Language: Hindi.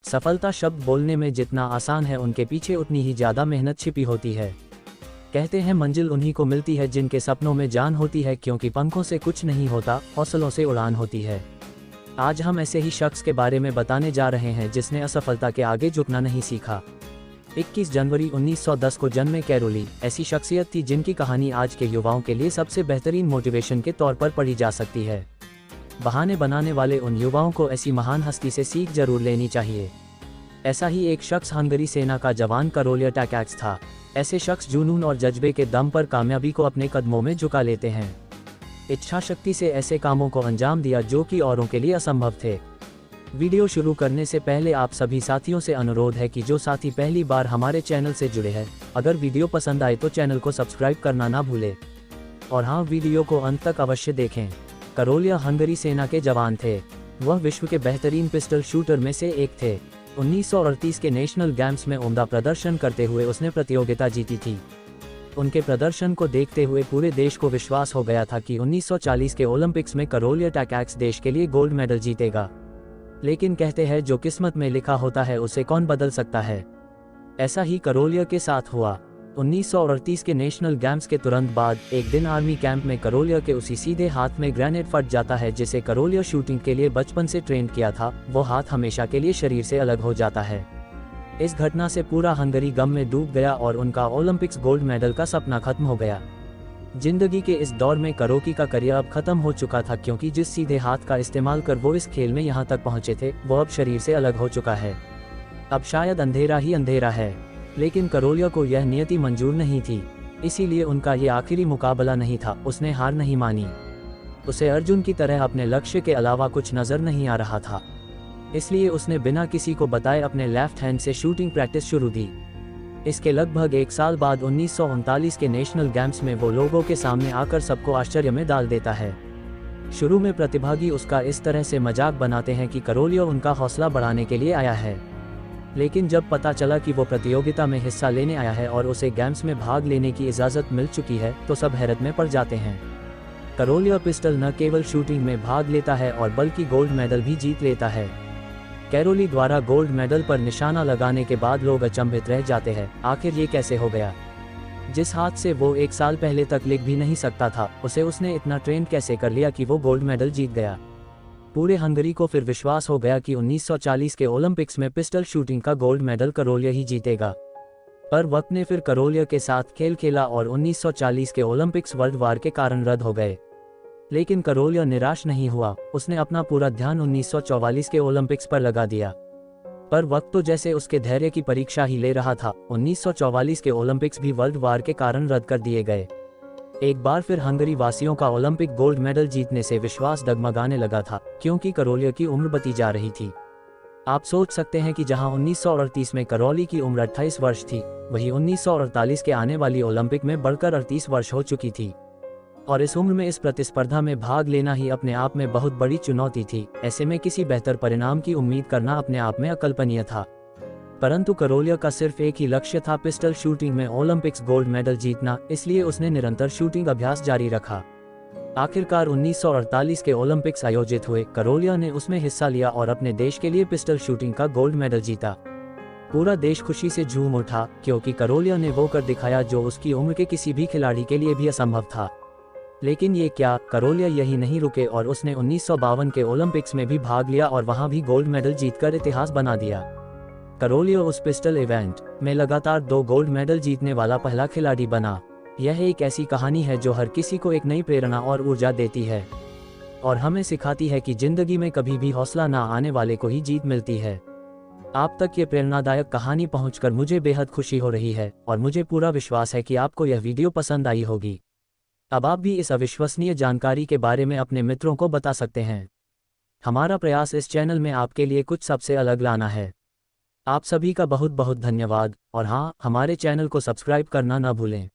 सफलता शब्द बोलने में जितना आसान है, उनके पीछे उतनी ही ज़्यादा मेहनत छिपी होती है। कहते हैं मंजिल उन्हीं को मिलती है जिनके सपनों में जान होती है, क्योंकि पंखों से कुछ नहीं होता, हौसलों से उड़ान होती है। आज हम ऐसे ही शख्स के बारे में बताने जा रहे हैं जिसने असफलता के आगे झुकना नहीं सीखा। 21 जनवरी 1910 को जन्मे कैरोली ऐसी शख्सियत थी जिनकी कहानी आज के युवाओं के लिए सबसे बेहतरीन मोटिवेशन के तौर पर पढ़ी जा सकती है। बहाने बनाने वाले उन युवाओं को ऐसी महान हस्ती से सीख जरूर लेनी चाहिए। ऐसा ही एक शख्स हंगरी सेना का जवान करोलिया टाकैक्स था। ऐसे शख्स जुनून और जज्बे के दम पर कामयाबी को अपने कदमों में झुका लेते हैं। इच्छा शक्ति से ऐसे कामों को अंजाम दिया जो कि औरों के लिए असंभव थे। वीडियो शुरू करने से पहले आप सभी साथियों से अनुरोध है कि जो साथी पहली बार हमारे चैनल से जुड़े हैं, अगर वीडियो पसंद आए तो चैनल को सब्सक्राइब करना ना भूलें। और हाँ, वीडियो को अंत तक अवश्य देखें। करोलिया हंगरी सेना के जवान थे। वह विश्व के बेहतरीन पिस्टल शूटर में से एक थे। 1938 के नेशनल गेम्स में उम्दा प्रदर्शन करते हुए उसने प्रतियोगिता जीती थी। उनके प्रदर्शन को देखते हुए पूरे देश को विश्वास हो गया था कि 1940 के ओलंपिक्स में करोलिया टाकैक्स देश के लिए गोल्ड मेडल जीतेगा। लेकिन कहते हैं जो किस्मत में लिखा होता है उसे कौन बदल सकता है। ऐसा ही करोलिया के साथ हुआ। 1938 के नेशनल गेम्स के तुरंत बाद एक दिन आर्मी कैंप में करोलिया के उसी सीधे हाथ में ग्रेनेड फट जाता है जिसे करोलिया शूटिंग के लिए बचपन से ट्रेन किया था। वो हाथ हमेशा के लिए शरीर से अलग हो जाता है। इस घटना से पूरा हंगरी गम में डूब गया और उनका ओलंपिक्स गोल्ड मेडल का सपना खत्म हो गया। जिंदगी के इस दौर में करोकी का करियर अब खत्म हो चुका था, क्योंकि जिस सीधे हाथ का इस्तेमाल कर वो इस खेल में यहाँ तक पहुँचे थे, वो अब शरीर से अलग हो चुका है। अब शायद अंधेरा ही अंधेरा है। लेकिन करोलिया को यह नियति मंजूर नहीं थी, इसीलिए उनका ये आखिरी मुकाबला नहीं था। उसने हार नहीं मानी। उसे अर्जुन की तरह अपने लक्ष्य के अलावा कुछ नजर नहीं आ रहा था, इसलिए उसने बिना किसी को बताए अपने लेफ्ट हैंड से शूटिंग प्रैक्टिस शुरू दी। इसके लगभग एक साल बाद 1939 के नेशनल गेम्स में वो लोगों के सामने आकर सबको आश्चर्य में डाल देता है। शुरू में प्रतिभागी उसका इस तरह से मजाक बनाते हैं कि करोलिया उनका हौसला बढ़ाने के लिए आया है, लेकिन जब पता चला कि वो प्रतियोगिता में हिस्सा लेने आया है और उसे गेम्स में भाग लेने की इजाज़त मिल चुकी है, तो सब हैरत में पड़ जाते हैं। करोलिया पिस्टल न केवल शूटिंग में भाग लेता है और बल्कि गोल्ड मेडल भी जीत लेता है। कैरोली द्वारा गोल्ड मेडल पर निशाना लगाने के बाद लोग अचंभित रह जाते हैं, आखिर ये कैसे हो गया। जिस हाथ से वो एक साल पहले तक लिख भी नहीं सकता था, उसे उसने इतना ट्रेन कैसे कर लिया कि वो गोल्ड मेडल जीत गया। पूरे हंगरी को फिर विश्वास हो गया कि 1940 के ओलंपिक्स में पिस्टल शूटिंग का गोल्ड मेडल करोलिया ही जीतेगा। पर वक्त ने फिर करोलिया के साथ खेल खेला और 1940 के ओलंपिक्स वर्ल्ड वार के कारण रद्द हो गए। लेकिन करोलिया निराश नहीं हुआ। उसने अपना पूरा ध्यान 1944 के ओलंपिक्स पर लगा दिया। पर वक्त तो जैसे उसके धैर्य की परीक्षा ही ले रहा था। 1944 के ओलंपिक्स भी वर्ल्ड वार के कारण रद्द कर दिए गए। एक बार फिर हंगरी वासियों का ओलंपिक गोल्ड मेडल जीतने से विश्वास डगमगाने लगा था, क्योंकि करोलिया की उम्र बढ़ती जा रही थी। आप सोच सकते हैं कि जहां 1938 में करोली की उम्र 28 वर्ष थी, वहीं 1948 के आने वाली ओलंपिक में बढ़कर 38 वर्ष हो चुकी थी। और इस उम्र में इस प्रतिस्पर्धा में भाग लेना ही अपने आप में बहुत बड़ी चुनौती थी। ऐसे में किसी बेहतर परिणाम की उम्मीद करना अपने आप में अकल्पनीय था। परंतु करोलिया का सिर्फ एक ही लक्ष्य था, पिस्टल शूटिंग में ओलंपिक्स गोल्ड मेडल जीतना। इसलिए उसने निरंतर शूटिंग अभ्यास जारी रखा। आखिरकार 1948 के ओलंपिक्स आयोजित हुए। करोलिया ने उसमें हिस्सा लिया और अपने देश के लिए पिस्टल शूटिंग का गोल्ड मेडल जीता। पूरा देश खुशी से झूम उठा, क्योंकि करोलिया ने वो कर दिखाया जो उसकी उम्र के किसी भी खिलाड़ी के लिए भी असंभव था। लेकिन ये क्या, करोलिया यही नहीं रुके और उसने 1952 के ओलंपिक्स में भी भाग लिया और वहां भी गोल्ड मेडल जीतकर इतिहास बना दिया। करोलिया उस पिस्टल इवेंट में लगातार 2 गोल्ड मेडल जीतने वाला पहला खिलाड़ी बना। यह एक ऐसी कहानी है जो हर किसी को एक नई प्रेरणा और ऊर्जा देती है और हमें सिखाती है कि जिंदगी में कभी भी हौसला ना आने वाले को ही जीत मिलती है। आप तक ये प्रेरणादायक कहानी पहुंचकर मुझे बेहद खुशी हो रही है और मुझे पूरा विश्वास है कि आपको यह वीडियो पसंद आई होगी। अब आप भी इस अविश्वसनीय जानकारी के बारे में अपने मित्रों को बता सकते हैं। हमारा प्रयास इस चैनल में आपके लिए कुछ सबसे अलग लाना है। आप सभी का बहुत बहुत धन्यवाद और हाँ, हमारे चैनल को सब्सक्राइब करना ना भूलें।